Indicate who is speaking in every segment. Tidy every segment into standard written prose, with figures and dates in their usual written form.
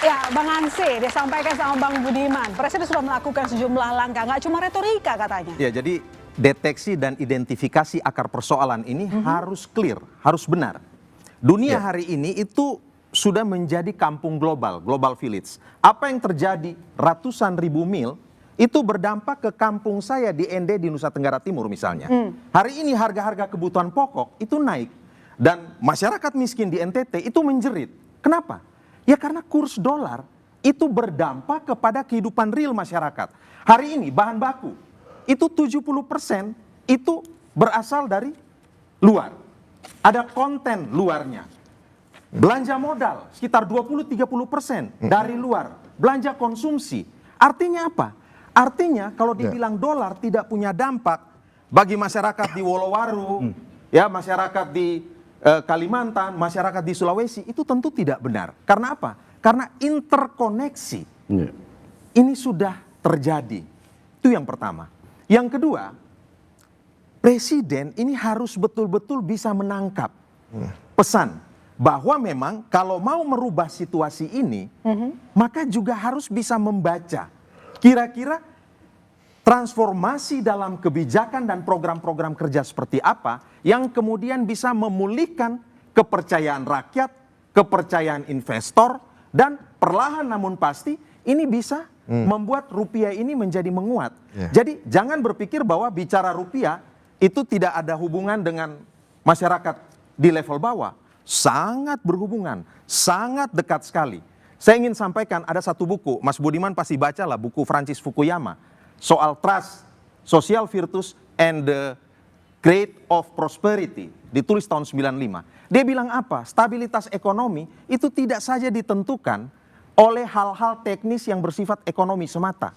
Speaker 1: Ya, Bang Ansy, disampaikan sama Bang Budiman, Presiden sudah melakukan sejumlah langkah, nggak cuma retorika katanya.
Speaker 2: Ya, jadi deteksi dan identifikasi akar persoalan ini harus clear, harus benar. Dunia hari ini itu sudah menjadi kampung global, global village. Apa yang terjadi ratusan ribu mil itu berdampak ke kampung saya di ND di Nusa Tenggara Timur misalnya. Hari ini harga-harga kebutuhan pokok itu naik dan masyarakat miskin di NTT itu menjerit. Kenapa? Ya karena kurs dolar itu berdampak kepada kehidupan real masyarakat. Hari ini bahan baku itu 70% itu berasal dari luar. Ada konten luarnya. Belanja modal sekitar 20-30% dari luar. Belanja konsumsi. Artinya apa? Artinya kalau dibilang dolar tidak punya dampak bagi masyarakat di Wolowaru, ya masyarakat di Kalimantan, masyarakat di Sulawesi, itu tentu tidak benar. Karena apa? Karena interkoneksi ini sudah terjadi. Itu yang pertama. Yang kedua, Presiden ini harus betul-betul bisa menangkap pesan bahwa memang kalau mau merubah situasi ini, maka juga harus bisa membaca kira-kira transformasi dalam kebijakan dan program-program kerja seperti apa yang kemudian bisa memulihkan kepercayaan rakyat, kepercayaan investor, dan perlahan namun pasti ini bisa membuat rupiah ini menjadi menguat. Jadi jangan berpikir bahwa bicara rupiah itu tidak ada hubungan dengan masyarakat di level bawah. Sangat berhubungan, sangat dekat sekali. Saya ingin sampaikan ada satu buku, Mas Budiman pasti baca lah, buku Francis Fukuyama. Soal trust, social virtues, and the grade of prosperity. Ditulis tahun 95. Dia bilang apa? Stabilitas ekonomi itu tidak saja ditentukan oleh hal-hal teknis yang bersifat ekonomi semata.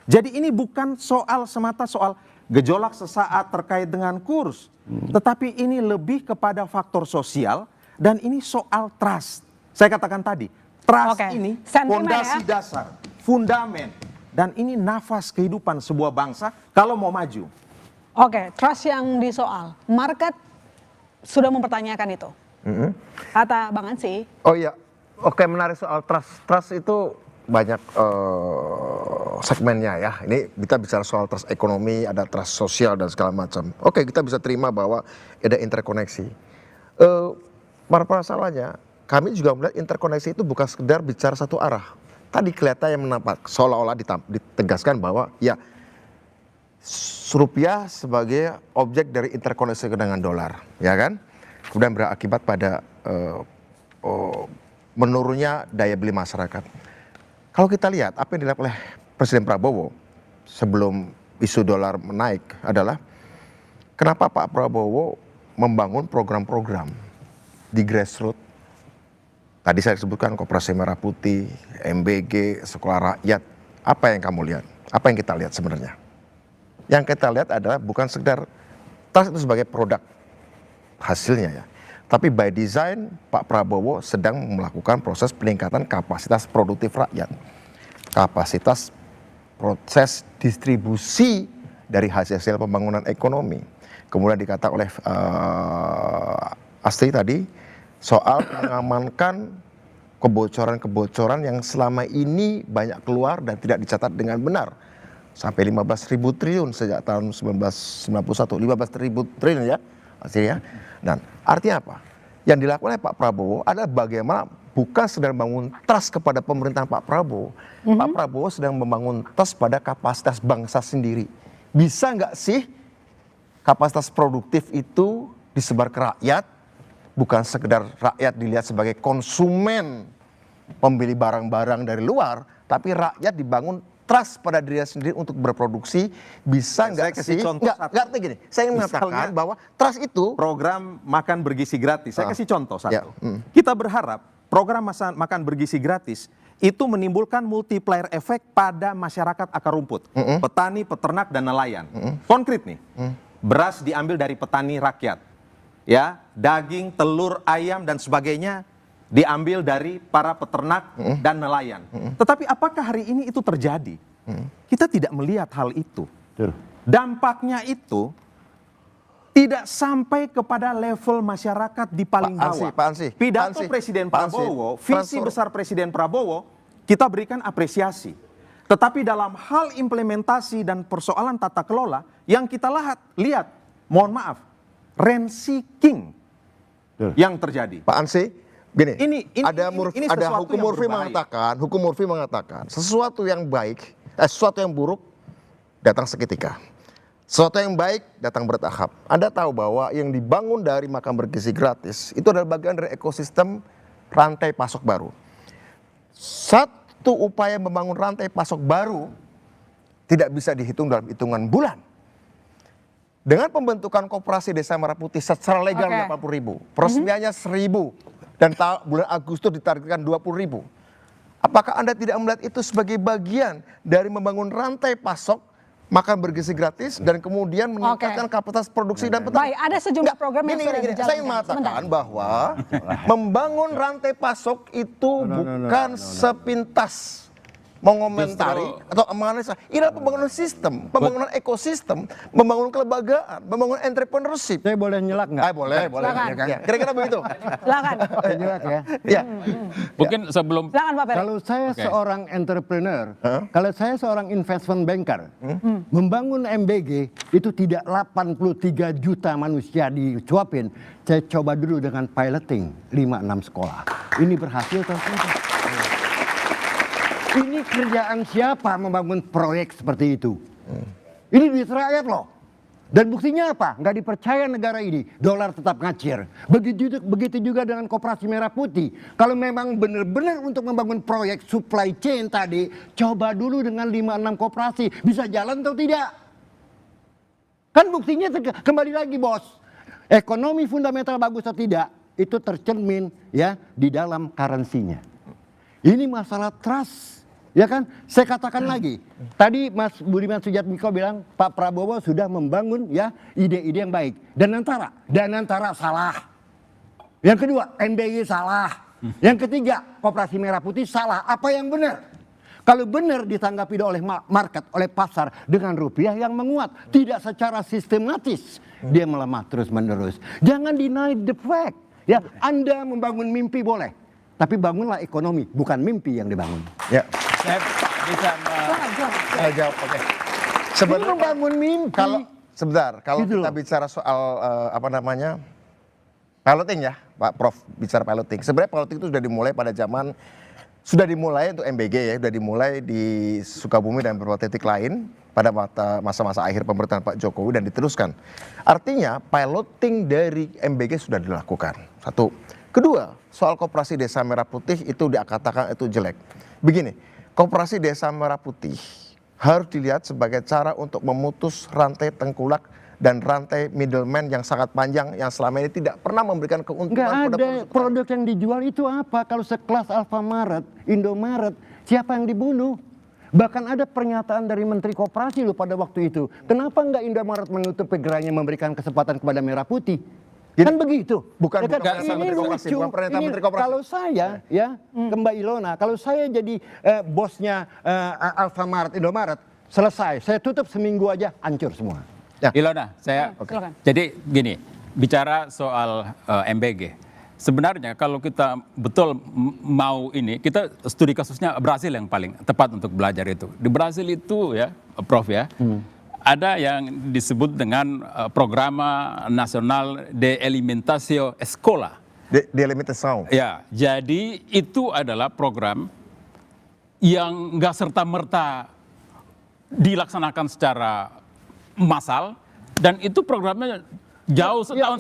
Speaker 2: Jadi ini bukan soal semata soal gejolak sesaat terkait dengan kurs. Tetapi ini lebih kepada faktor sosial dan ini soal trust. Saya katakan tadi, trust ini fondasi dasar, fundamen. Dan ini nafas kehidupan sebuah bangsa kalau mau maju.
Speaker 1: Oke, trust yang disoal. Market sudah mempertanyakan itu. Kata Bang Ansy.
Speaker 3: Oh iya, oke, menarik soal trust. Trust itu banyak segmennya ya. Ini kita bicara soal trust ekonomi, ada trust sosial dan segala macam. Oke, kita bisa terima bahwa ada interkoneksi. Masalahnya, kami juga melihat interkoneksi itu bukan sekedar bicara satu arah. Tadi kelihatan yang menampak seolah-olah ditegaskan bahwa ya rupiah sebagai objek dari interkoneksi dengan dolar, ya kan? Kemudian berakibat pada menurunnya daya beli masyarakat. Kalau kita lihat apa yang dilakukan oleh Presiden Prabowo sebelum isu dolar menaik adalah kenapa Pak Prabowo membangun program-program di grassroots. Tadi saya sebutkan Koperasi Merah Putih, MBG, Sekolah Rakyat. Apa yang kamu lihat? Apa yang kita lihat sebenarnya? Yang kita lihat adalah bukan sekedar trust itu sebagai produk hasilnya ya. Tapi by design Pak Prabowo sedang melakukan proses peningkatan kapasitas produktif rakyat. Kapasitas proses distribusi dari hasil-hasil pembangunan ekonomi. Kemudian dikata oleh Astri tadi, soal mengamankan kebocoran-kebocoran yang selama ini banyak keluar dan tidak dicatat dengan benar. Sampai 15.000 triliun sejak tahun 1991, 15.000 triliun ya hasilnya. Dan artinya apa? Yang dilakukan oleh Pak Prabowo adalah bagaimana bukan sedang membangun trust kepada pemerintahan Pak Prabowo. Pak Prabowo sedang membangun trust pada kapasitas bangsa sendiri. Bisa nggak sih kapasitas produktif itu disebar ke rakyat? Bukan sekedar rakyat dilihat sebagai konsumen pembeli barang-barang dari luar, tapi rakyat dibangun trust pada dirinya sendiri untuk berproduksi. Bisa nggak sih? Nggak gini. Saya ingin mengatakan bahwa trust itu
Speaker 2: program makan bergizi gratis. Saya kasih contoh satu. Kita berharap program makan bergizi gratis itu menimbulkan multiplier efek pada masyarakat akar rumput, petani, peternak, dan nelayan. Konkret nih, beras diambil dari petani rakyat. Ya, daging, telur, ayam dan sebagainya diambil dari para peternak dan nelayan. Tetapi apakah hari ini itu terjadi? Kita tidak melihat hal itu. Dampaknya itu tidak sampai kepada level masyarakat di paling bawah.
Speaker 3: Pak Ansy,
Speaker 2: Pidato Presiden Prabowo, visi besar Presiden Prabowo kita berikan apresiasi. Tetapi dalam hal implementasi dan persoalan tata kelola yang kita lihat, mohon maaf, rent seeking yang terjadi.
Speaker 3: Pak Ansi, gini, ada
Speaker 2: sesuatu
Speaker 3: hukum
Speaker 2: yang
Speaker 3: Murphy mengatakan, sesuatu yang baik, sesuatu yang buruk datang seketika. Sesuatu yang baik datang bertahap. Anda tahu bahwa yang dibangun dari makan bergizi gratis itu adalah bagian dari ekosistem rantai pasok baru. Satu upaya membangun rantai pasok baru tidak bisa dihitung dalam hitungan bulan. Dengan pembentukan Koperasi Desa Merah Putih secara legal 80.000, peresmiannya 1.000, dan bulan Agustus ditargetkan 20.000. Apakah Anda tidak melihat itu sebagai bagian dari membangun rantai pasok makan bergizi gratis dan kemudian meningkatkan kapasitas produksi dan petani?
Speaker 1: Baik, ada sejumlah program yang sudah dijalankan.
Speaker 3: Saya mengatakan bahwa membangun rantai pasok itu bukan sepintas mengomentari atau menganalisa. Ini adalah pembangunan sistem, pembangunan ekosistem, membangun kelembagaan, membangun entrepreneurship.
Speaker 4: Saya boleh nyelak nggak?
Speaker 3: Boleh. Kira-kira begitu.
Speaker 1: Silakan.
Speaker 4: Nyelak ya.
Speaker 3: Ya.
Speaker 2: Mungkin sebelum
Speaker 1: Silakan Pak Ferry.
Speaker 4: Kalau saya seorang entrepreneur, kalau saya seorang investment banker, membangun MBG itu tidak 83 juta manusia dicuapin. Saya coba dulu dengan piloting 5-6 sekolah. Ini berhasil atau tidak? Ini kerjaan siapa membangun proyek seperti itu? Ini duit rakyat loh. Dan buktinya apa? Nggak dipercaya negara ini. Dolar tetap ngacir. Begitu juga dengan Koperasi Merah Putih. Kalau memang benar-benar untuk membangun proyek supply chain tadi, coba dulu dengan 5-6 koperasi. Bisa jalan atau tidak? Kan buktinya kembali lagi bos. Ekonomi fundamental bagus atau tidak, itu tercermin ya di dalam currency-nya. Ini masalah trust. Ya kan, saya katakan lagi, tadi Mas Budiman Sujatmiko bilang Pak Prabowo sudah membangun ya ide-ide yang baik. Danantara salah. Yang kedua, MBY salah. Yang ketiga, Koperasi Merah Putih salah. Apa yang benar? Kalau benar ditanggapi oleh market, oleh pasar dengan rupiah yang menguat, tidak secara sistematis, dia melemah terus-menerus. Jangan deny the fact. Ya, Anda membangun mimpi boleh, tapi bangunlah ekonomi, bukan mimpi yang dibangun.
Speaker 3: Ya.
Speaker 5: Saya bisa
Speaker 3: Saya jawab, oke.
Speaker 4: Ini membangun mimpi.
Speaker 3: Kalau
Speaker 4: Gitu
Speaker 3: kita
Speaker 4: loh.
Speaker 3: bicara soal piloting ya, Pak Prof bicara piloting. Sebenarnya piloting itu sudah dimulai untuk MBG ya, sudah dimulai di Sukabumi dan beberapa titik lain pada masa-masa akhir pemerintahan Pak Jokowi dan diteruskan. Artinya piloting dari MBG sudah dilakukan. Satu. Kedua, soal Koperasi Desa Merah Putih itu dikatakan itu jelek. Begini, Koperasi Desa Merah Putih harus dilihat sebagai cara untuk memutus rantai tengkulak dan rantai middleman yang sangat panjang yang selama ini tidak pernah memberikan keuntungan
Speaker 4: Nggak
Speaker 3: kepada
Speaker 4: ada produk yang dijual itu apa? Kalau sekelas Alfamaret, Indomaret, siapa yang dibunuh? Bahkan ada pernyataan dari Menteri Koperasi loh pada waktu itu. Kenapa nggak Indomaret menutup gerainya memberikan kesempatan kepada Merah Putih? Kan begitu.
Speaker 3: Bukan
Speaker 4: Ya kan?
Speaker 3: pernyataan Menteri Koperasi,
Speaker 4: lucu.
Speaker 3: bukan pernyataan
Speaker 4: Ini
Speaker 3: Menteri Koperasi.
Speaker 4: Kalau saya ya ke Mbak Ilona, kalau saya jadi bosnya Alfamaret, Indomaret, selesai. Saya tutup seminggu aja, hancur semua.
Speaker 3: Ya.
Speaker 5: Ilona,
Speaker 1: Silakan.
Speaker 5: jadi gini, bicara soal MBG. Sebenarnya kalau kita betul mau ini, kita studi kasusnya Brasil yang paling tepat untuk belajar itu. Di Brasil itu ya, Prof ya, ada yang disebut dengan Programa Nasional de Alimentación Escola.
Speaker 3: Delimitação.
Speaker 5: Ya, jadi itu adalah program yang nggak serta-merta dilaksanakan secara massal dan itu programnya jauh setahun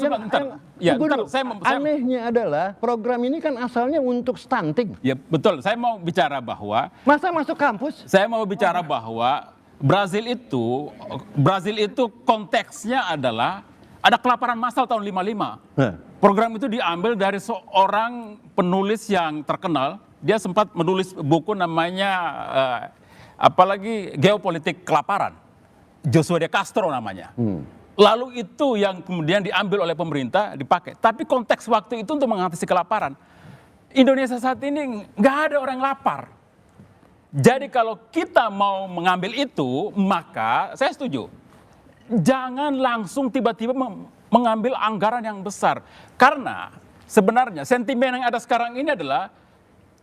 Speaker 4: Anehnya adalah program ini kan asalnya untuk stunting.
Speaker 5: Ya betul, saya mau bicara bahwa
Speaker 4: Masa masuk kampus?
Speaker 5: saya mau bicara bahwa Brasil itu konteksnya adalah ada kelaparan massal tahun 55. Program itu diambil dari seorang penulis yang terkenal. Dia sempat menulis buku namanya apalagi geopolitik kelaparan. Joshua de Castro namanya. Lalu itu yang kemudian diambil oleh pemerintah dipakai. Tapi konteks waktu itu untuk mengatasi kelaparan. Indonesia saat ini nggak ada orang lapar. Jadi kalau kita mau mengambil itu, maka saya setuju. Jangan langsung tiba-tiba mengambil anggaran yang besar. Karena sebenarnya sentimen yang ada sekarang ini adalah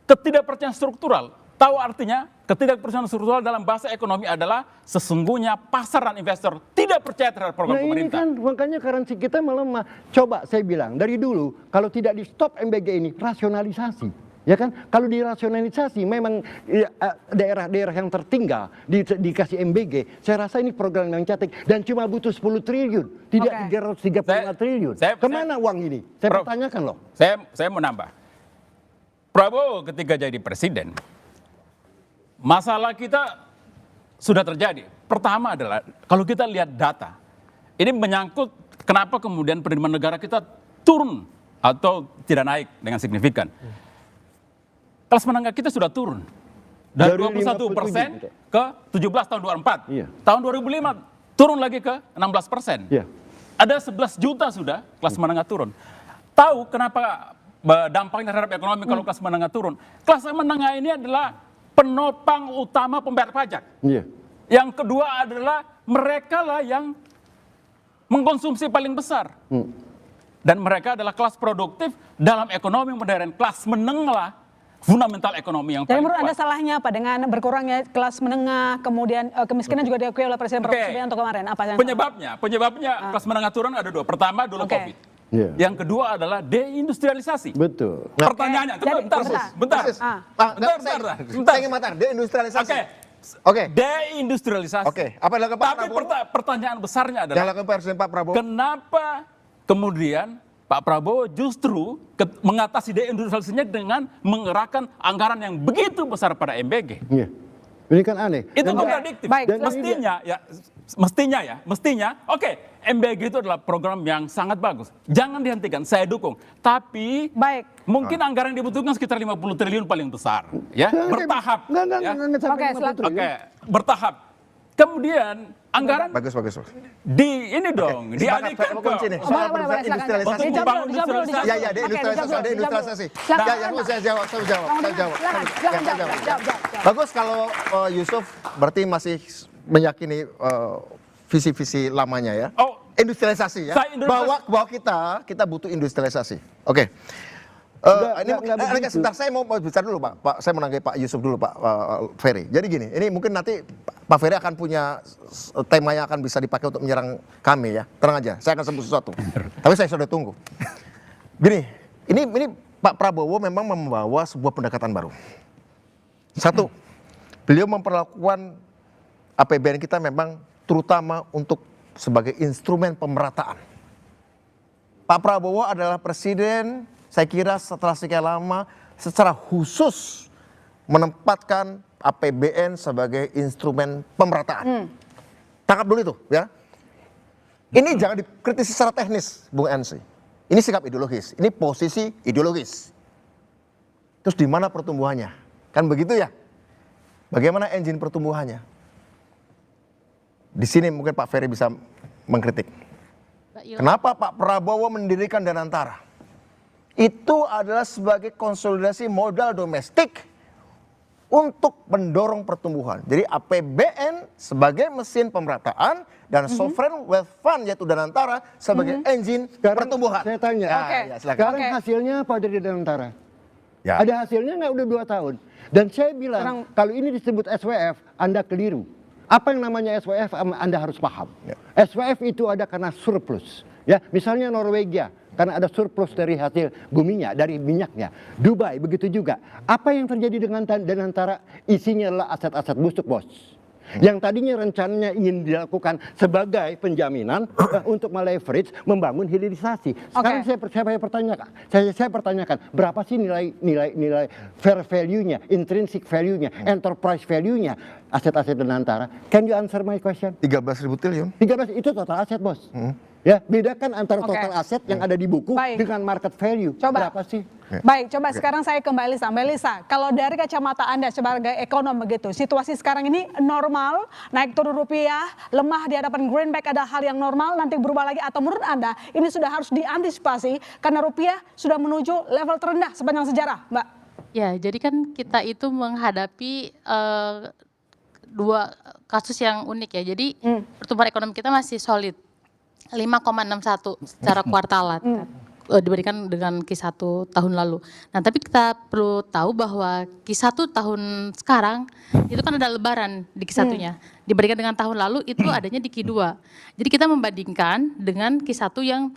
Speaker 5: ketidakpercayaan struktural. Tahu artinya ketidakpercayaan struktural dalam bahasa ekonomi adalah sesungguhnya pasar dan investor tidak percaya terhadap program
Speaker 4: Nah ini
Speaker 5: pemerintah.
Speaker 4: kan makanya currency kita melemah. Coba saya bilang dari dulu kalau tidak di stop MBG ini rasionalisasi, ya kan? Kalau dirasionalisasi memang daerah-daerah yang tertinggal dikasih MBG. Saya rasa ini program yang cantik dan cuma butuh 10 triliun, tidak 335 triliun. Kemana uang ini? Saya pertanyakan loh.
Speaker 5: Saya mau nambah. Prabowo ketika jadi presiden, masalah kita sudah terjadi. Pertama adalah kalau kita lihat data, ini menyangkut kenapa kemudian penerimaan negara kita turun atau tidak naik dengan signifikan. Kelas menengah kita sudah turun dari 21% ke 17 tahun 2024.
Speaker 4: Iya.
Speaker 5: Tahun 2005 turun lagi ke 16%.
Speaker 4: Iya.
Speaker 5: Ada 11 juta sudah kelas menengah turun. Tahu kenapa dampaknya terhadap ekonomi kalau kelas menengah turun? Kelas menengah ini adalah penopang utama pembayar pajak.
Speaker 4: Iya.
Speaker 5: Yang kedua adalah mereka lah yang mengkonsumsi paling besar. Dan mereka adalah kelas produktif dalam ekonomi modern. Kelas menengah fundamental ekonomi yang
Speaker 1: Jadi
Speaker 5: paling
Speaker 1: menurut Anda
Speaker 5: kuat.
Speaker 1: salahnya apa dengan berkurangnya kelas menengah, kemudian kemiskinan juga diakui oleh Presiden Subianto kemarin? Apa yang
Speaker 5: Penyebabnya kelas menengah turun ada dua. Pertama dulu COVID.
Speaker 4: Iya.
Speaker 5: Yang kedua adalah deindustrialisasi.
Speaker 4: Betul.
Speaker 5: Pertanyaannya, bentar.
Speaker 3: Saya ingin matar, deindustrialisasi. Oke.
Speaker 5: Deindustrialisasi.
Speaker 3: Oke, apa yang dilakukan Pak
Speaker 5: Tapi
Speaker 3: Prabowo?
Speaker 5: pertanyaan besarnya
Speaker 3: Yang
Speaker 5: adalah
Speaker 3: dilakukan Presiden Pak Prabowo?
Speaker 5: kenapa kemudian Pak Prabowo justru mengatasi deindustrialisasinya dengan mengerahkan anggaran yang begitu besar pada MBG?
Speaker 4: Iya. Ini kan aneh.
Speaker 5: Itu
Speaker 4: Dan-
Speaker 5: kontradiktif.
Speaker 1: Baik.
Speaker 4: Dan
Speaker 5: Mestinya, oke, MBG itu adalah program yang sangat bagus. Jangan dihentikan, saya dukung. Tapi
Speaker 1: Baik.
Speaker 5: mungkin anggaran yang dibutuhkan sekitar 50 triliun paling besar, ya, bertahap.
Speaker 4: Enggak,
Speaker 5: ya.
Speaker 4: sampai
Speaker 1: Oke,
Speaker 4: 50
Speaker 1: silakan.
Speaker 4: triliun.
Speaker 5: Oke, bertahap. Kemudian anggaran
Speaker 3: Bagus.
Speaker 5: di ini dong, dialihkan
Speaker 3: Saya mau kunci nih.
Speaker 5: ke
Speaker 3: Soal
Speaker 1: Boleh,
Speaker 3: perusahaan
Speaker 1: silakan.
Speaker 3: industrialisasi.
Speaker 5: Untuk membangun industrialisasi.
Speaker 3: Ya, deindustrialisasi.
Speaker 1: Silakan.
Speaker 3: Ya, saya jawab.
Speaker 1: Silakan, jawab.
Speaker 3: Bagus kalau Yusuf berarti masih meyakini visi-visi lamanya ya.
Speaker 5: Oh.
Speaker 3: Industrialisasi ya.
Speaker 5: Saya industrialisasi.
Speaker 3: Bahwa kita butuh industrialisasi. Oke. Sebentar saya mau bicara dulu Pak. Saya menanggapi Pak Yusuf dulu Pak Ferry. Jadi gini, ini mungkin nanti Pak Ferry akan punya tema yang akan bisa dipakai untuk menyerang kami ya. Tenang aja, saya akan sebut sesuatu. Tapi saya sudah tunggu. Gini, ini Pak Prabowo memang membawa sebuah pendekatan baru. Satu, beliau memperlakukan APBN kita memang terutama untuk sebagai instrumen pemerataan. Pak Prabowo adalah presiden, saya kira setelah sekian lama secara khusus menempatkan APBN sebagai instrumen pemerataan. Tangkap dulu itu ya. Ini jangan dikritisi secara teknis, Bung Ensi. Ini sikap ideologis, ini posisi ideologis. Terus di mana pertumbuhannya? Kan begitu ya? Bagaimana engine pertumbuhannya? Di sini mungkin Pak Ferry bisa mengkritik. Kenapa Pak Prabowo mendirikan Danantara? Itu adalah sebagai konsolidasi modal domestik untuk mendorong pertumbuhan. Jadi APBN sebagai mesin pemerataan dan sovereign wealth fund yaitu Danantara sebagai engine pertumbuhan.
Speaker 4: Saya tanya,
Speaker 3: Ya, silakan.
Speaker 4: sekarang hasilnya apa dari Danantara?
Speaker 3: Ya.
Speaker 4: Ada hasilnya nggak udah 2 tahun? Dan saya bilang, kalau ini disebut SWF, Anda keliru. Apa yang namanya SWF Anda harus paham.
Speaker 3: Ya.
Speaker 4: SWF itu ada karena surplus. Ya, misalnya Norwegia karena ada surplus dari hasil buminya, dari minyaknya. Dubai begitu juga. Apa yang terjadi dengan Danantara? Isinya adalah aset-aset busuk, Bos. Yang tadinya rencananya ingin dilakukan sebagai penjaminan untuk meleverage membangun hilirisasi. Sekarang saya pertanyakan berapa sih nilai fair value-nya, intrinsic value-nya, enterprise value-nya aset-aset Danantara? Can you answer my question?
Speaker 3: 13.000 triliun.
Speaker 4: 13 itu total aset, Bos. Ya, bedakan antara total aset yang ada di buku dengan market value.
Speaker 1: Coba.
Speaker 4: Berapa sih?
Speaker 1: Baik, coba sekarang saya ke Mbak Elisa. Mbak Elisa, kalau dari kacamata Anda sebagai ekonom begitu, situasi sekarang ini normal, naik turun rupiah, lemah di hadapan greenback ada hal yang normal, nanti berubah lagi, atau menurut Anda ini sudah harus diantisipasi karena rupiah sudah menuju level terendah sepanjang sejarah, Mbak?
Speaker 6: Ya, jadi kan kita itu menghadapi 2 kasus yang unik ya. Jadi pertumbuhan ekonomi kita masih solid. 5,61 secara kuartalan. dibandingkan dengan Q1 tahun lalu. Nah, tapi kita perlu tahu bahwa Q1 tahun sekarang itu kan ada lebaran di Q1-nya. Dibandingkan dengan tahun lalu itu adanya di Q2. Jadi kita membandingkan dengan Q1 yang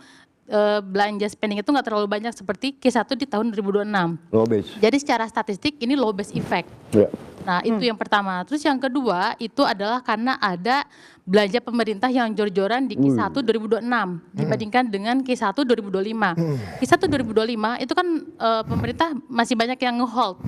Speaker 6: belanja spending itu nggak terlalu banyak seperti Q1 di tahun 2026.
Speaker 4: Low base.
Speaker 6: Jadi secara statistik ini low base effect.
Speaker 4: Ya.
Speaker 6: Nah, itu yang pertama. Terus yang kedua itu adalah karena ada belanja pemerintah yang jor-joran di Q1 2026 dibandingkan dengan Q1 2025. Q1 2025 itu kan pemerintah masih banyak yang nge-hold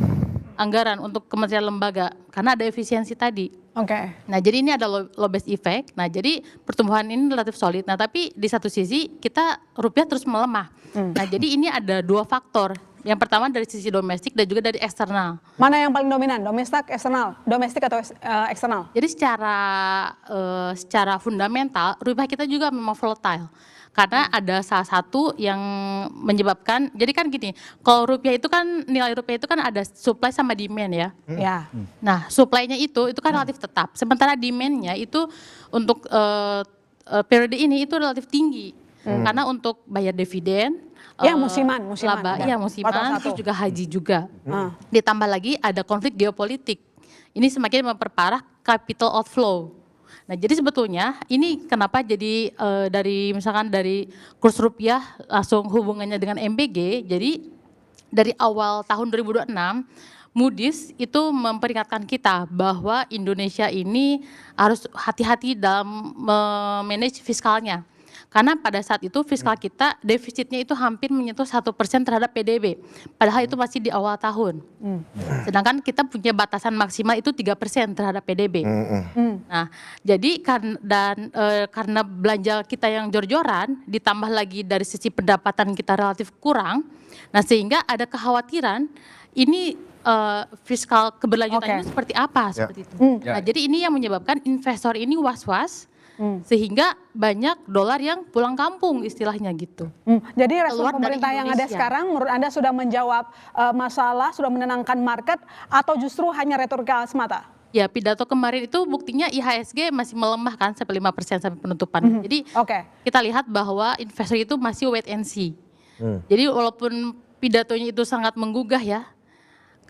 Speaker 6: anggaran untuk kementerian lembaga karena ada efisiensi tadi.
Speaker 1: Oke.
Speaker 6: Nah, jadi ini ada low base effect. Nah, jadi pertumbuhan ini relatif solid. Nah, tapi di satu sisi kita rupiah terus melemah. Nah, jadi ini ada dua faktor. Yang pertama dari sisi domestik dan juga dari eksternal.
Speaker 1: Mana yang paling dominan? Domestik atau eksternal?
Speaker 6: Jadi secara fundamental rupiah kita juga memang volatile. Karena ada salah satu yang menyebabkan, jadi kan gini, kalau rupiah itu kan, nilai rupiah itu kan ada supply sama demand ya.
Speaker 1: Ya.
Speaker 6: Nah, supply-nya itu kan relatif tetap. Sementara demand-nya itu untuk periode ini itu relatif tinggi. Karena untuk bayar dividen,
Speaker 1: Ya, musiman.
Speaker 6: laba,
Speaker 1: Dan
Speaker 6: ya
Speaker 1: kuartal
Speaker 6: musiman,
Speaker 1: satu.
Speaker 6: terus juga haji juga. Ditambah lagi ada konflik geopolitik. Ini semakin memperparah capital outflow. Nah, jadi sebetulnya ini kenapa jadi dari misalkan dari kurs rupiah langsung hubungannya dengan MBG. Jadi dari awal tahun 2026 Moody's itu memperingatkan kita bahwa Indonesia ini harus hati-hati dalam memanage fiskalnya. Karena pada saat itu fiskal kita defisitnya itu hampir menyentuh 1% terhadap PDB. Padahal itu masih di awal tahun. Sedangkan kita punya batasan maksimal itu 3% terhadap PDB. Nah, jadi karena belanja kita yang jor-joran, ditambah lagi dari sisi pendapatan kita relatif kurang, nah sehingga ada kekhawatiran ini fiskal keberlanjutannya seperti apa seperti itu. Nah, jadi ini yang menyebabkan investor ini was-was. Sehingga banyak dolar yang pulang kampung istilahnya gitu.
Speaker 1: Jadi respon
Speaker 6: Keluar dari
Speaker 1: pemerintah yang ada
Speaker 6: Indonesia.
Speaker 1: sekarang menurut Anda sudah menjawab masalah, sudah menenangkan market atau justru hanya retorika semata?
Speaker 6: Ya, pidato kemarin itu buktinya IHSG masih melemah kan sampai 5% sampai penutupan. Jadi kita lihat bahwa investor itu masih wait and see. Jadi walaupun pidatonya itu sangat menggugah ya,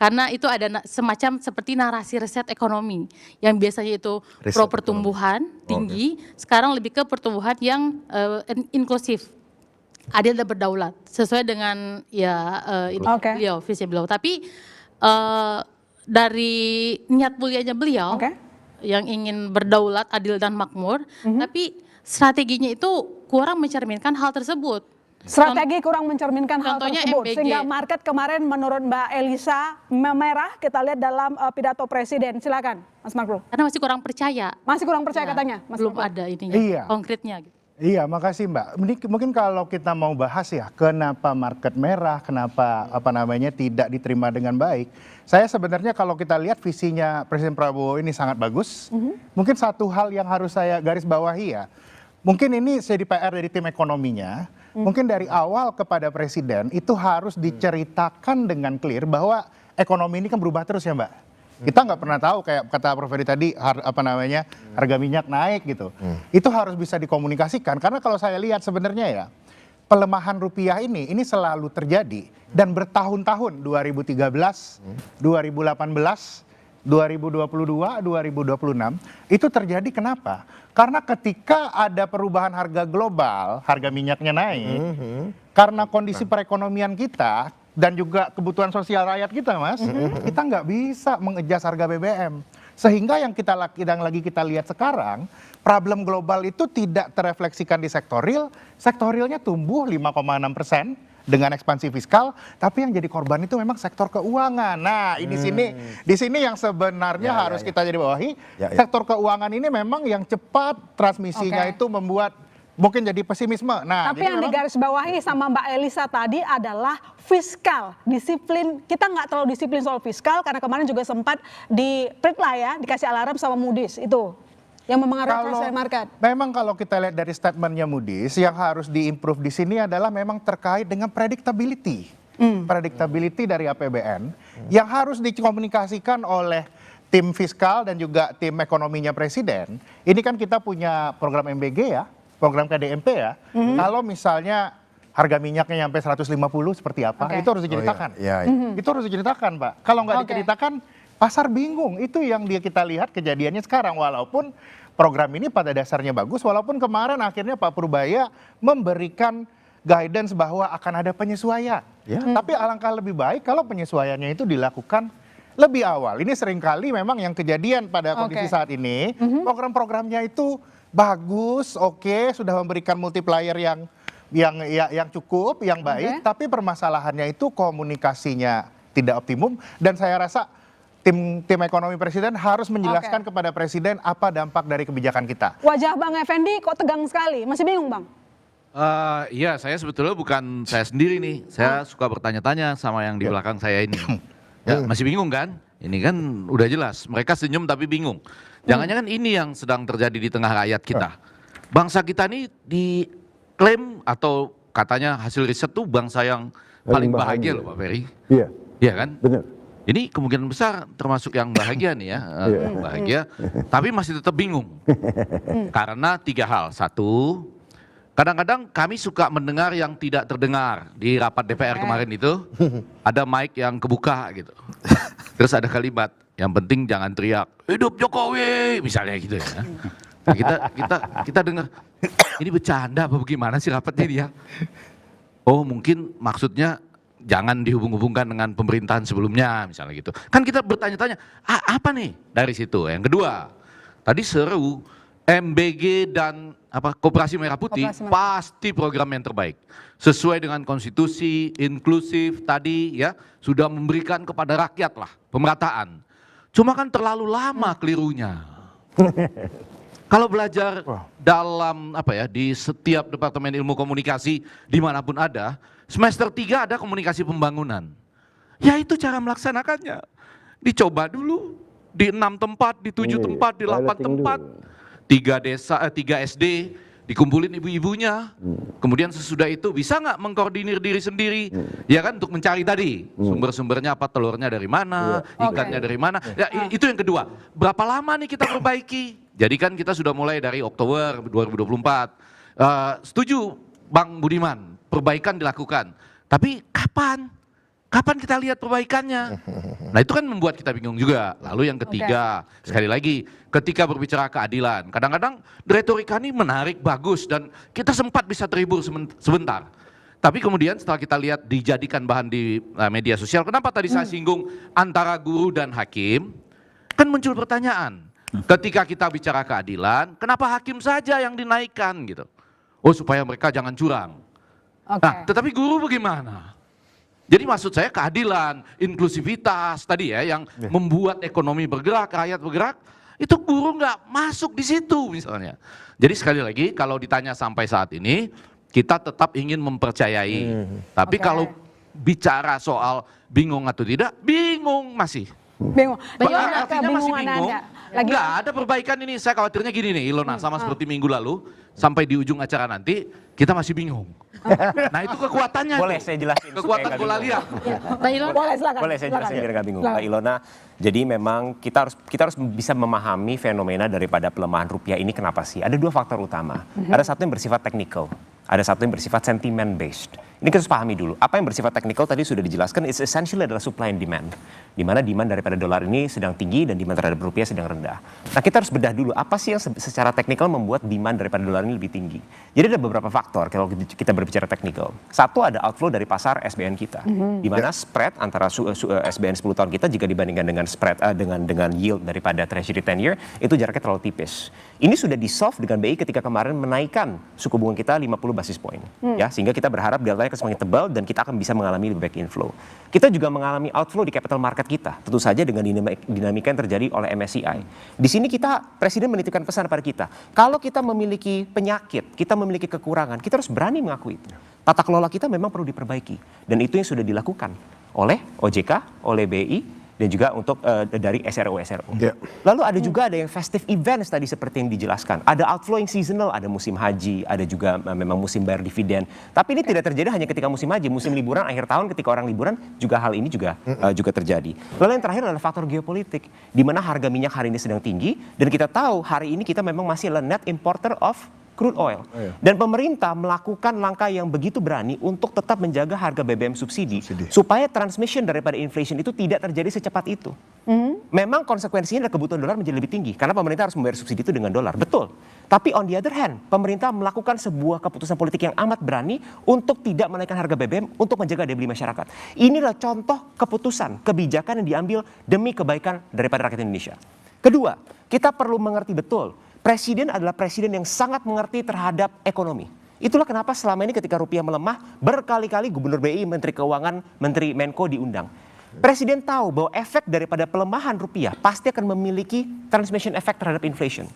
Speaker 6: karena itu ada semacam seperti narasi reset ekonomi yang biasanya itu pro pertumbuhan tinggi, sekarang lebih ke pertumbuhan yang inklusif, adil dan berdaulat sesuai dengan beliau, visi beliau. Tapi dari niat mulianya beliau yang ingin berdaulat, adil dan makmur, tapi strateginya itu kurang mencerminkan hal tersebut.
Speaker 1: Strategi kurang mencerminkan hal
Speaker 6: Contohnya
Speaker 1: tersebut
Speaker 6: MBG.
Speaker 1: sehingga market kemarin menurut Mbak Elisa merah kita lihat dalam pidato presiden. Silakan Mas Makro.
Speaker 6: Karena masih kurang percaya.
Speaker 1: Masih kurang percaya katanya Mas
Speaker 6: Belum
Speaker 1: Makro.
Speaker 6: ada ininya, konkretnya gitu.
Speaker 7: Iya, makasih Mbak. Mungkin kalau kita mau bahas ya, kenapa market merah, kenapa tidak diterima dengan baik. Saya sebenarnya kalau kita lihat visinya Presiden Prabowo ini sangat bagus. Mungkin satu hal yang harus saya garis bawahi ya. Mungkin ini jadi PR dari tim ekonominya. Mungkin dari awal kepada Presiden itu harus diceritakan dengan clear bahwa ekonomi ini kan berubah terus ya Mbak. Kita nggak pernah tahu kayak kata Prof Ferry tadi harga minyak naik gitu. Itu harus bisa dikomunikasikan karena kalau saya lihat sebenarnya ya pelemahan rupiah ini selalu terjadi dan bertahun-tahun 2013, 2018, 2022, 2026 itu terjadi kenapa? Karena ketika ada perubahan harga global, harga minyaknya naik, karena kondisi perekonomian kita dan juga kebutuhan sosial rakyat kita, Mas, kita nggak bisa mengejas harga BBM. Sehingga yang lagi kita lihat sekarang, problem global itu tidak terefleksikan di sektor real, sektor realnya tumbuh 5,6%. Dengan ekspansi fiskal, tapi yang jadi korban itu memang sektor keuangan. Nah, di sini yang sebenarnya harus kita jadi bawahi. Sektor keuangan ini memang yang cepat transmisinya itu membuat mungkin jadi pesimisme. Nah,
Speaker 1: tapi yang digarisbawahi sama Mbak Elisa tadi adalah fiskal, disiplin. Kita nggak terlalu disiplin soal fiskal karena kemarin juga sempat di-print lah ya, dikasih alarm sama Moody's itu. Yang mempengaruhi transfer market.
Speaker 7: Memang kalau kita lihat dari statementnya Moody's, yang harus diimprove di sini adalah memang terkait dengan predictability. Predictability dari APBN yang harus dikomunikasikan oleh tim fiskal dan juga tim ekonominya Presiden. Ini kan kita punya program MBG ya, program KDMP ya. Kalau misalnya harga minyaknya sampai 150 seperti apa?
Speaker 1: Oke.
Speaker 7: Itu harus diceritakan.
Speaker 3: Iya,
Speaker 7: Itu harus diceritakan, Pak. Kalau nggak
Speaker 1: Oke.
Speaker 7: diceritakan, pasar bingung. Itu yang kita lihat kejadiannya sekarang. Walaupun program ini pada dasarnya bagus, walaupun kemarin akhirnya Pak Purbaya memberikan guidance bahwa akan ada penyesuaian. Tapi alangkah lebih baik kalau penyesuaiannya itu dilakukan lebih awal. Ini seringkali memang yang kejadian pada kondisi
Speaker 1: Oke.
Speaker 7: saat ini, program-programnya itu bagus, oke, sudah memberikan multiplier yang cukup, yang baik, tapi permasalahannya itu komunikasinya tidak optimum, dan saya rasa tim ekonomi presiden harus menjelaskan kepada presiden apa dampak dari kebijakan kita.
Speaker 1: Wajah Bang Effendi kok tegang sekali, masih bingung Bang?
Speaker 8: Iya, saya sebetulnya bukan saya sendiri nih. Saya suka bertanya-tanya sama yang di belakang saya ini. Ya, masih bingung kan? Ini kan udah jelas. Mereka senyum tapi bingung. Jangan-jangan ini yang sedang terjadi di tengah rakyat kita. Bangsa kita ini diklaim atau katanya hasil riset tuh bangsa yang paling bahagia loh Pak Ferry.
Speaker 4: Iya,
Speaker 8: Iya kan?
Speaker 4: benar.
Speaker 8: Ini kemungkinan besar termasuk yang bahagia nih ya. Bahagia, tapi masih tetap bingung. Karena 3 hal. Satu, kadang-kadang kami suka mendengar yang tidak terdengar. Di rapat DPR kemarin itu ada mic yang kebuka gitu. Terus ada kalimat, yang penting jangan teriak, hidup Jokowi, misalnya gitu ya. Nah, kita dengar, ini bercanda apa bagaimana sih rapatnya dia? Oh mungkin maksudnya jangan dihubung-hubungkan dengan pemerintahan sebelumnya, misalnya gitu. Kan kita bertanya-tanya, apa nih dari situ? Yang kedua, tadi seru, MBG dan Koperasi Merah Putih pasti program yang terbaik. Sesuai dengan konstitusi, inklusif tadi ya, sudah memberikan kepada rakyat lah pemerataan. Cuma kan terlalu lama kelirunya. Kalau belajar dalam di setiap departemen ilmu komunikasi dimanapun ada, semester 3 ada komunikasi pembangunan. Ya itu cara melaksanakannya. Dicoba dulu di 6 tempat, di 7 tempat, di 8 tempat. 3 SD dikumpulin ibu-ibunya. Kemudian sesudah itu bisa nggak mengkoordinir diri sendiri, ya kan, untuk mencari tadi sumber-sumbernya apa, telurnya dari mana, ikannya dari mana. Ya, itu yang kedua. Berapa lama nih kita perbaiki? Jadi kan kita sudah mulai dari Oktober 2024. Setuju Bang Budiman, perbaikan dilakukan. Tapi kapan? Kapan kita lihat perbaikannya? Nah itu kan membuat kita bingung juga. Lalu yang ketiga, sekali lagi, ketika berbicara keadilan, kadang-kadang retorika ini menarik, bagus, dan kita sempat bisa terhibur sebentar. Tapi kemudian setelah kita lihat dijadikan bahan di media sosial, kenapa tadi saya singgung antara guru dan hakim, kan muncul pertanyaan. Ketika kita bicara keadilan, kenapa hakim saja yang dinaikkan gitu? Oh supaya mereka jangan curang. Nah tetapi guru bagaimana? Jadi maksud saya keadilan, inklusivitas tadi ya yang membuat ekonomi bergerak, rakyat bergerak, itu guru nggak masuk di situ misalnya. Jadi sekali lagi kalau ditanya sampai saat ini, kita tetap ingin mempercayai. Tapi kalau bicara soal bingung atau tidak, bingung masih.
Speaker 1: Bingung.
Speaker 8: Artinya masih bingung. Enggak ada perbaikan ini. Saya khawatirnya gini nih Ilona, sama seperti minggu lalu, sampai di ujung acara nanti kita masih bingung. Nah itu kekuatannya.
Speaker 9: Boleh saya jelasin.
Speaker 8: Kekuatan bola liar.
Speaker 1: Boleh silakan.
Speaker 9: Boleh saya jelasin biar nggak bingung. Mbak Ilona, jadi memang kita harus bisa memahami fenomena daripada pelemahan rupiah ini kenapa sih? Ada 2 faktor utama. Ada satu yang bersifat technical, ada satu yang bersifat sentiment based. Ini kita harus pahami dulu. Apa yang bersifat technical tadi sudah dijelaskan, it's essentially adalah supply and demand. Di mana demand daripada dolar ini sedang tinggi dan demand terhadap rupiah sedang rendah. Nah kita harus bedah dulu apa sih yang secara teknikal membuat demand daripada dolar ini lebih tinggi. Jadi ada beberapa faktor kalau kita berbicara teknikal. Satu, ada outflow dari pasar SBN kita. Di mana spread antara SBN 10 tahun kita jika dibandingkan dengan spread dengan yield daripada Treasury 10 year itu jaraknya terlalu tipis. Ini sudah di-solve dengan BI ketika kemarin menaikkan suku bunga kita 50 basis point. Ya, sehingga kita berharap deltanya semakin tebal dan kita akan bisa mengalami lebih baik inflow. Kita juga mengalami outflow di capital market kita. Tentu saja dengan dinamika yang terjadi oleh MSCI. Di sini Presiden menitipkan pesan pada kita. Kalau kita memiliki penyakit, kita memiliki kekurangan, kita harus berani mengakui itu. Tata kelola kita memang perlu diperbaiki. Dan itu yang sudah dilakukan oleh OJK, oleh BI, dan juga untuk dari SRO. Lalu ada juga ada yang festive events tadi seperti yang dijelaskan. Ada outflow yang seasonal, ada musim haji, ada juga memang musim bayar dividen. Tapi ini tidak terjadi hanya ketika musim haji, musim liburan akhir tahun ketika orang liburan juga hal ini juga terjadi. Lalu yang terakhir adalah faktor geopolitik, di mana harga minyak hari ini sedang tinggi dan kita tahu hari ini kita memang masih adalah net importer of crude oil. Dan pemerintah melakukan langkah yang begitu berani untuk tetap menjaga harga BBM subsidi. Supaya transmission daripada inflation itu tidak terjadi secepat itu. Memang konsekuensinya adalah kebutuhan dolar menjadi lebih tinggi. Karena pemerintah harus membayar subsidi itu dengan dolar. Betul. Tapi on the other hand, pemerintah melakukan sebuah keputusan politik yang amat berani untuk tidak menaikkan harga BBM untuk menjaga daya beli masyarakat. Inilah contoh keputusan, kebijakan yang diambil demi kebaikan daripada rakyat Indonesia. Kedua, kita perlu mengerti betul, presiden adalah presiden yang sangat mengerti terhadap ekonomi. Itulah kenapa selama ini ketika rupiah melemah, berkali-kali Gubernur BI, Menteri Keuangan, Menteri Menko diundang. Presiden tahu bahwa efek daripada pelemahan rupiah pasti akan memiliki transmission effect terhadap inflation.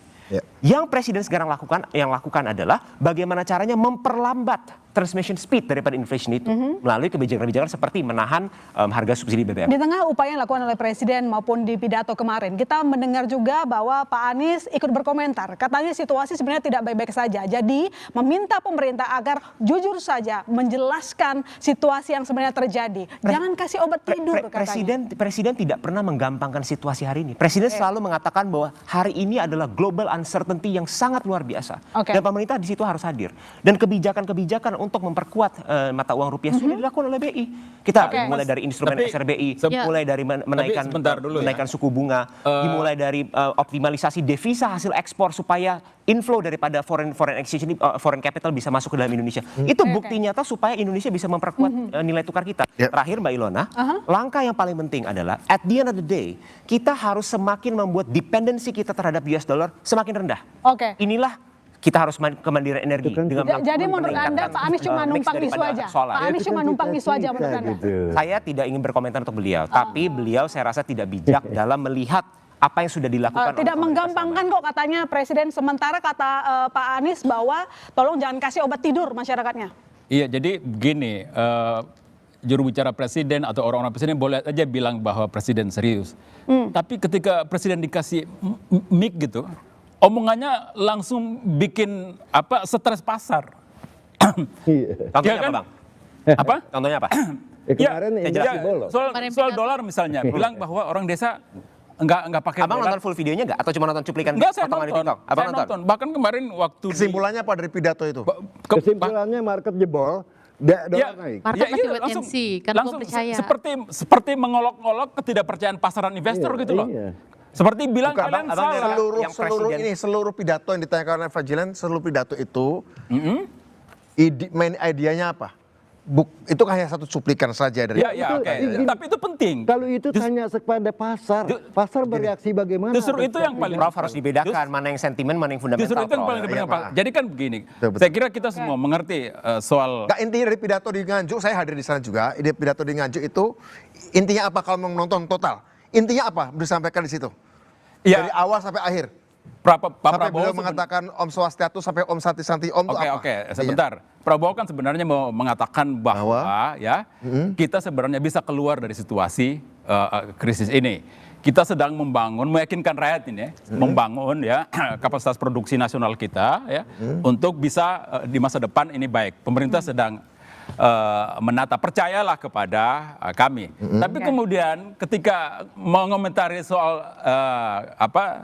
Speaker 9: Yang presiden sekarang lakukan adalah bagaimana caranya memperlambat transmission speed daripada inflation itu melalui kebijakan-kebijakan seperti menahan harga subsidi BBM.
Speaker 1: Di tengah upaya yang dilakukan oleh presiden maupun di pidato kemarin, kita mendengar juga bahwa Pak Anies ikut berkomentar. Katanya situasi sebenarnya tidak baik-baik saja. Jadi meminta pemerintah agar jujur saja menjelaskan situasi yang sebenarnya terjadi. Jangan kasih obat tidur katanya.
Speaker 9: Presiden tidak pernah menggampangkan situasi hari ini. Presiden selalu mengatakan bahwa hari ini adalah global uncertainty yang sangat luar biasa. Dan pemerintah di situ harus hadir. Dan kebijakan-kebijakan untuk memperkuat mata uang rupiah sudah dilakukan oleh BI. Kita mulai dari instrumen SRBI, mulai dari menaikkan suku bunga, dimulai dari optimalisasi devisa hasil ekspor supaya inflow daripada foreign exchange ini, foreign capital bisa masuk ke dalam Indonesia. Itu bukti nyata supaya Indonesia bisa memperkuat nilai tukar kita. Terakhir Mbak Ilona, langkah yang paling penting adalah at the end of the day, kita harus semakin membuat dependensi kita terhadap US dollar semakin rendah. Inilah kita harus kemandirian energi dengan
Speaker 1: jadi menurut Anda Pak Anies cuma numpang isu aja? Pak Anies cuma numpang isu aja menurut Anda?
Speaker 9: Saya tidak ingin berkomentar untuk beliau, tapi beliau saya rasa tidak bijak dalam melihat apa yang sudah dilakukan.
Speaker 1: Tidak menggampangkan kok katanya presiden, sementara kata Pak Anies bahwa tolong jangan kasih obat tidur masyarakatnya.
Speaker 5: Iya, jadi begini, juru bicara presiden atau orang-orang presiden boleh aja bilang bahwa presiden serius. Tapi ketika presiden dikasih mic gitu, omongannya langsung bikin stres pasar.
Speaker 9: Contohnya apa, Bang?
Speaker 5: Apa?
Speaker 9: Contohnya apa?
Speaker 5: Soal dolar misalnya, bilang bahwa orang desa enggak pakai
Speaker 9: Abang
Speaker 5: dolar.
Speaker 9: nonton full videonya enggak? Atau cuma nonton cuplikan
Speaker 5: Enggak, saya
Speaker 9: potongan di
Speaker 5: nonton.
Speaker 9: TikTok? Abang
Speaker 5: nonton. Bahkan kemarin waktu
Speaker 3: Kesimpulannya apa dari pidato itu?
Speaker 4: Kesimpulannya market jebol, dolar naik.
Speaker 6: Market masih wait and see, karena belum percaya.
Speaker 5: Seperti mengolok-olok ketidakpercayaan pasaran investor gitu loh. Seperti bilang kalian salah.
Speaker 3: Seluruh pidato yang ditanyakan oleh Fajrilan, seluruh pidato itu main idenya apa? Itu hanya satu cuplikan saja dari
Speaker 5: Tapi itu penting.
Speaker 4: Kalau itu tanya kepada pasar bereaksi bagaimana?
Speaker 5: Justru itu yang paling
Speaker 9: harus dibedakan, mana yang sentimen, mana yang fundamental.
Speaker 5: Justru itu yang paling dibedakan. Jadi kan begini, saya kira kita semua mengerti soal.
Speaker 3: Intinya dari pidato di Nganjuk, saya hadir di sana juga. Ide pidato di Nganjuk itu intinya apa kalau mau nonton total? Intinya apa disampaikan di situ? Dari awal sampai akhir. Sampai beliau mengatakan Om Swastiastu sampai Om Santi Santi Om itu apa?
Speaker 5: Oke, sebentar. Prabowo kan sebenarnya mau mengatakan bahwa kita sebenarnya bisa keluar dari situasi krisis ini. Kita sedang meyakinkan rakyat ini, membangun kapasitas produksi nasional kita untuk bisa di masa depan ini baik. Pemerintah sedang menata, percayalah kepada kami. Tapi kemudian ketika mengomentari soal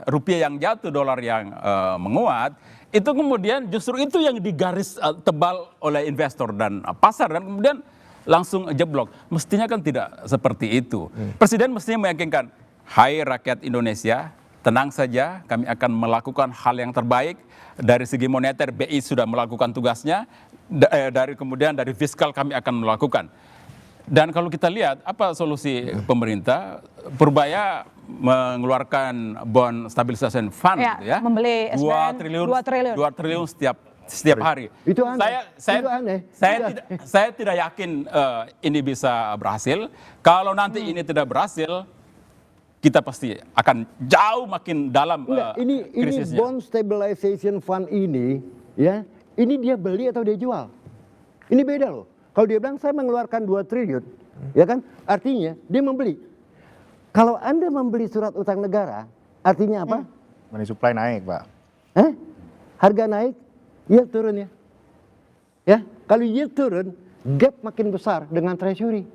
Speaker 5: rupiah yang jatuh, dolar yang menguat, itu kemudian justru itu yang digaris tebal oleh investor dan pasar, dan kemudian langsung jeblok. Mestinya kan tidak seperti itu. Presiden mestinya meyakinkan, hai rakyat Indonesia, tenang saja, kami akan melakukan hal yang terbaik. Dari segi moneter, BI sudah melakukan tugasnya, kemudian dari fiskal kami akan melakukan. Dan kalau kita lihat apa solusi pemerintah, Purbaya mengeluarkan bond stabilization fund,
Speaker 1: membeli SBN
Speaker 5: 2 triliun setiap hari.
Speaker 4: Itu aneh.
Speaker 5: Saya tidak yakin ini bisa berhasil. Kalau nanti ini tidak berhasil, kita pasti akan jauh makin dalam krisisnya.
Speaker 4: Ini bond stabilization fund ini, ini dia beli atau dia jual? Ini beda loh. Kalau dia bilang saya mengeluarkan 2 triliun, artinya dia membeli. Kalau Anda membeli surat utang negara, artinya apa?
Speaker 7: Money supply naik, Pak.
Speaker 4: Harga naik, yield turun ya. Kalau yield turun, gap makin besar dengan treasury.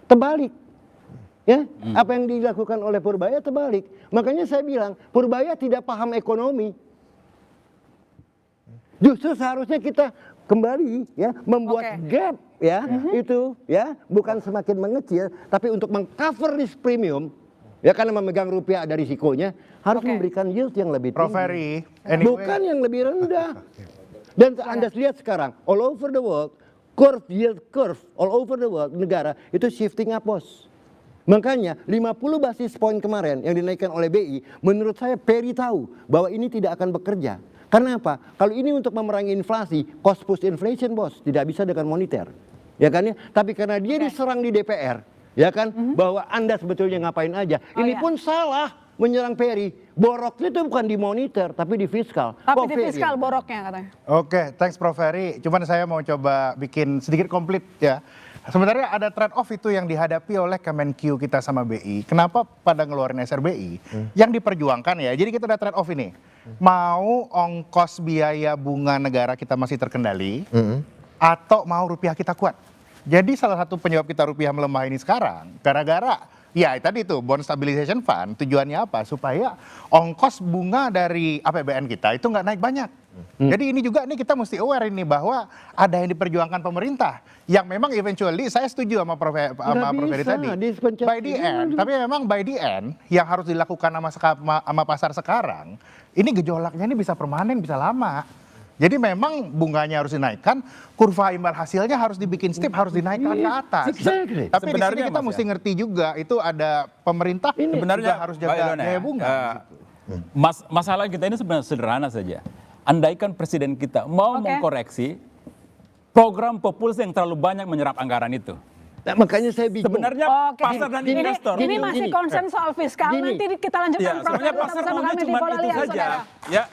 Speaker 4: Terbalik. Apa yang dilakukan oleh Purbaya terbalik. Makanya saya bilang Purbaya tidak paham ekonomi. Justru seharusnya kita kembali ya membuat
Speaker 1: Oke.
Speaker 4: gap ya itu ya bukan semakin mengecil tapi untuk mengcover risk premium ya karena memegang rupiah ada risikonya harus
Speaker 1: Oke.
Speaker 4: memberikan yield yang lebih
Speaker 7: Prof.
Speaker 4: tinggi.
Speaker 7: Ferry, anyway.
Speaker 4: Bukan yang lebih rendah. Dan Anda lihat sekarang all over the world yield curve all over the world negara itu shifting up, bos. Makanya 50 basis point kemarin yang dinaikkan oleh BI menurut saya Perry tahu bahwa ini tidak akan bekerja. Karena apa? Kalau ini untuk memerangi inflasi, cost push inflation, bos, tidak bisa dengan moneter. Ya kan ya? Tapi karena dia diserang di DPR, ya kan? Bahwa Anda sebetulnya ngapain aja. Ini pun salah menyerang Perry. Boroknya itu bukan di moneter, tapi di fiskal.
Speaker 1: Tapi
Speaker 4: Kok
Speaker 1: di
Speaker 4: Ferry?
Speaker 1: fiskal boroknya katanya.
Speaker 7: Oke, thanks Prof. Ferry. Cuman saya mau coba bikin sedikit komplit ya. Sebenarnya ada trade off itu yang dihadapi oleh Kemenq kita sama BI. Kenapa pada ngeluarin SRBI? Yang diperjuangkan ya, jadi kita ada trade off ini. Mau ongkos biaya bunga negara kita masih terkendali, atau mau rupiah kita kuat. Jadi salah satu penyebab kita rupiah melemah ini sekarang, gara-gara ya tadi itu bond stabilization fund tujuannya apa? Supaya ongkos bunga dari APBN kita itu nggak naik banyak. Jadi ini juga nih kita mesti aware ini bahwa ada yang diperjuangkan pemerintah yang memang eventually saya setuju sama Prof. Ferry tadi. By the end, tapi memang by the end yang harus dilakukan sama pasar sekarang ini gejolaknya ini bisa permanen, bisa lama. Jadi memang bunganya harus dinaikkan, kurva imbal hasilnya harus dibikin steep, harus dinaikkan ke atas.
Speaker 4: Exactly.
Speaker 7: Tapi di sini
Speaker 5: Sebenarnya,
Speaker 7: kita
Speaker 5: Mas,
Speaker 7: mesti ngerti juga itu ada pemerintah
Speaker 5: Sebenarnya
Speaker 7: juga harus
Speaker 5: Pak
Speaker 7: jaga
Speaker 5: Ilona,
Speaker 7: gaya bunga.
Speaker 5: Masalah kita ini sebenarnya sederhana saja. Andaikan presiden kita mau
Speaker 1: Oke.
Speaker 5: mengkoreksi program populasi yang terlalu banyak menyerap anggaran itu.
Speaker 4: Nah, makanya saya bingung.
Speaker 5: Sebenarnya
Speaker 1: Oke,
Speaker 5: pasar dan investor.
Speaker 1: ini masih concern soal fiskal.
Speaker 5: Ya,
Speaker 1: Nanti kita lanjutkan
Speaker 5: sebenarnya
Speaker 1: program
Speaker 5: pasar
Speaker 1: bersama
Speaker 5: maunya
Speaker 1: kami di
Speaker 5: cuma
Speaker 1: Bola
Speaker 5: itu
Speaker 1: Lihat,
Speaker 5: saja.
Speaker 1: saudara.
Speaker 5: Ya.